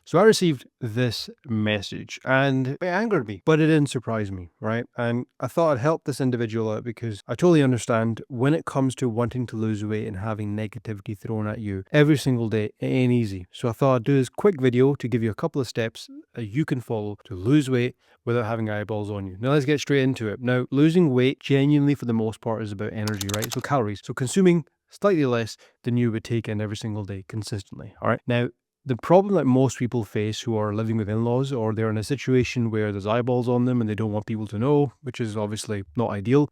So I received this message and it angered me, but it didn't surprise me, right? And I thought I'd help this individual out because I totally understand when it comes to wanting to lose weight and having negativity thrown at you every single day, it ain't easy. So I thought I'd do this quick video to give you a couple of steps that you can follow to lose weight without having eyeballs on you. Now let's get straight into it. Now, losing weight genuinely for the most part is about energy, right? So calories. So consuming slightly less than you would take in every single day consistently. All right. Now, the problem that most people face who are living with in-laws, or they're in a situation where there's eyeballs on them and they don't want people to know, which is obviously not ideal,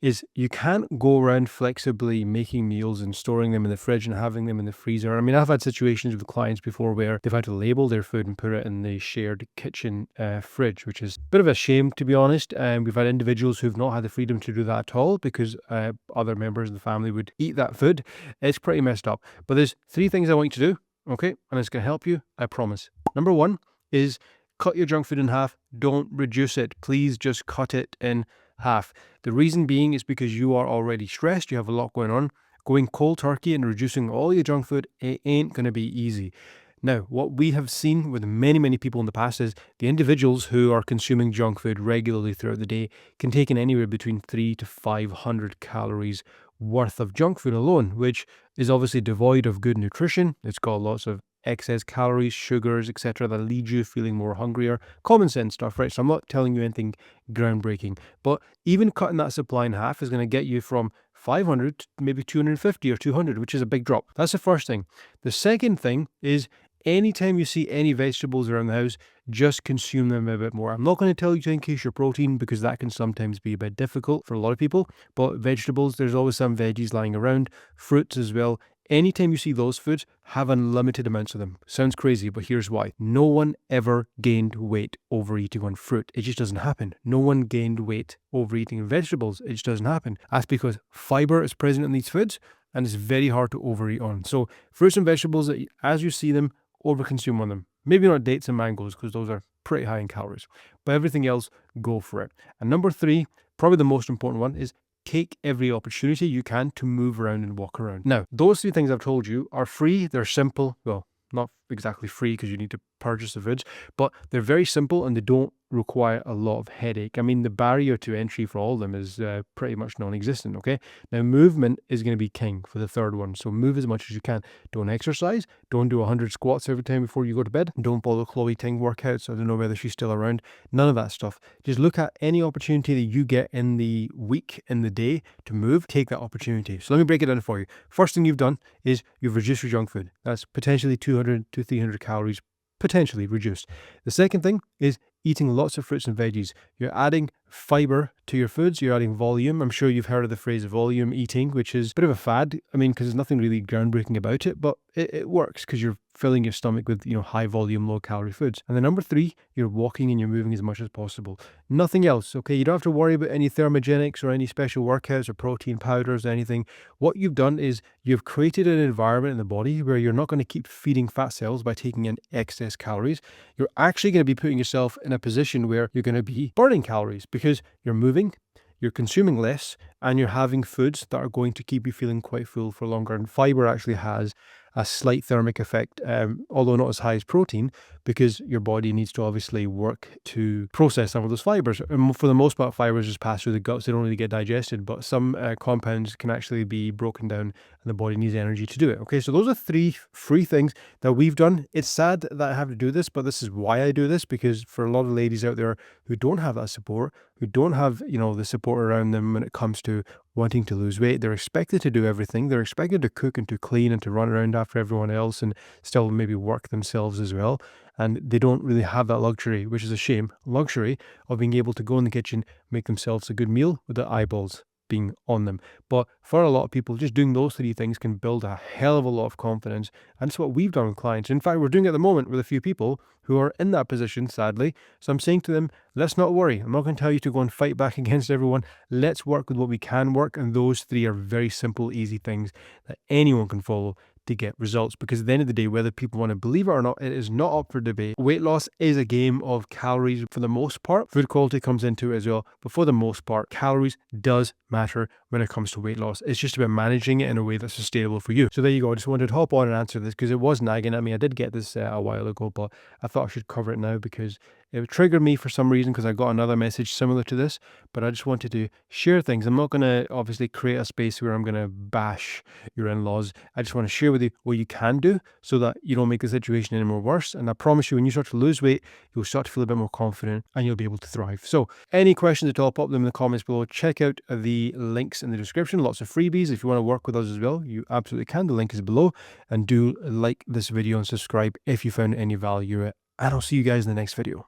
is you can't go around flexibly making meals and storing them in the fridge and having them in the freezer. I mean, I've had situations with clients before where they've had to label their food and put it in the shared kitchen fridge, which is a bit of a shame, to be honest. We've had individuals who've not had the freedom to do that at all because other members of the family would eat that food. It's pretty messed up. But there's 3 things I want you to do. Okay, and it's going to help you, I promise. Number 1 is cut your junk food in half. Don't reduce it. Please just cut it in half. The reason being is because you are already stressed. You have a lot going on. Going cold turkey and reducing all your junk food, it ain't going to be easy. Now, what we have seen with many people in the past is the individuals who are consuming junk food regularly throughout the day can take in anywhere between 300 to 500 calories worth of junk food alone, which is obviously devoid of good nutrition. It's got lots of excess calories, sugars, etc. that lead you feeling more hungrier. Common sense stuff, right? So I'm not telling you anything groundbreaking, but even cutting that supply in half is going to get you from 500 to maybe 250 or 200, which is a big drop. That's the first thing. The second thing is anytime you see any vegetables around the house, just consume them a bit more. I'm not going to tell you to increase your protein because that can sometimes be a bit difficult for a lot of people, but vegetables, there's always some veggies lying around, fruits as well. Anytime you see those foods, have unlimited amounts of them. Sounds crazy, but here's why. No one ever gained weight overeating on fruit. It just doesn't happen. No one gained weight overeating vegetables. It just doesn't happen. That's because fiber is present in these foods and it's very hard to overeat on. So fruits and vegetables, as you see them, overconsume on them. Maybe not dates and mangoes because those are pretty high in calories, but everything else, go for it. And number 3, probably the most important one, is take every opportunity you can to move around and walk around. Now, those 3 things I've told you are free. They're simple. Well, not exactly free because you need to purchase the foods, but they're very simple and they don't require a lot of headache. I mean, the barrier to entry for all of them is pretty much non-existent, okay? Now, movement is going to be king for the third one. So move as much as you can. Don't exercise. Don't do 100 squats every time before you go to bed. Don't follow Chloe Ting workouts. I don't know whether she's still around. None of that stuff. Just look at any opportunity that you get in the week, in the day to move. Take that opportunity. So let me break it down for you. First thing you've done is you've reduced your junk food. That's potentially 200 to 300 calories potentially reduced. The second thing is eating lots of fruits and veggies. You're adding fiber to your foods. You're adding volume. I'm sure you've heard of the phrase volume eating, which is a bit of a fad. I mean, because there's nothing really groundbreaking about it, but it works because you're filling your stomach with, high volume, low calorie foods. And then number 3, you're walking and you're moving as much as possible. Nothing else, okay? You don't have to worry about any thermogenics or any special workouts or protein powders or anything. What you've done is you've created an environment in the body where you're not going to keep feeding fat cells by taking in excess calories. You're actually going to be putting yourself in a position where you're going to be burning calories because you're moving, you're consuming less, and you're having foods that are going to keep you feeling quite full for longer. And fiber actually has a slight thermic effect, although not as high as protein, because your body needs to obviously work to process some of those fibers. And for the most part, fibers just pass through the guts. They don't really get digested, but some compounds can actually be broken down and the body needs energy to do it. Okay, so those are 3 free things that we've done. It's sad that I have to do this, but this is why I do this, because for a lot of ladies out there who don't have that support, who don't have, the support around them when it comes to wanting to lose weight, they're expected to do everything. They're expected to cook and to clean and to run around after everyone else and still maybe work themselves as well. And they don't really have that luxury, which is a shame, luxury of being able to go in the kitchen, make themselves a good meal with the eyeballs being on them. But for a lot of people, just doing those 3 things can build a hell of a lot of confidence. And it's what we've done with clients. In fact, we're doing it at the moment with a few people who are in that position, sadly. So I'm saying to them, let's not worry. I'm not going to tell you to go and fight back against everyone. Let's work with what we can work. And those 3 are very simple, easy things that anyone can follow to get results, because at the end of the day, whether people want to believe it or not, it is not up for debate. Weight loss is a game of calories for the most part. Food quality comes into it as well, but for the most part, calories does matter when it comes to weight loss. It's just about managing it in a way that's sustainable for you. So there you go. I just wanted to hop on and answer this because it was nagging at me. I did get this a while ago, but I thought I should cover it now because it triggered me for some reason because I got another message similar to this, but I just wanted to share things. I'm not going to obviously create a space where I'm going to bash your in-laws. I just want to share with you what you can do so that you don't make the situation any more worse. And I promise you, when you start to lose weight, you'll start to feel a bit more confident and you'll be able to thrive. So any questions at all, pop them in the comments below. Check out the links in the description. Lots of freebies. If you want to work with us as well, you absolutely can. The link is below. And do like this video and subscribe if you found any value in it. And I'll see you guys in the next video.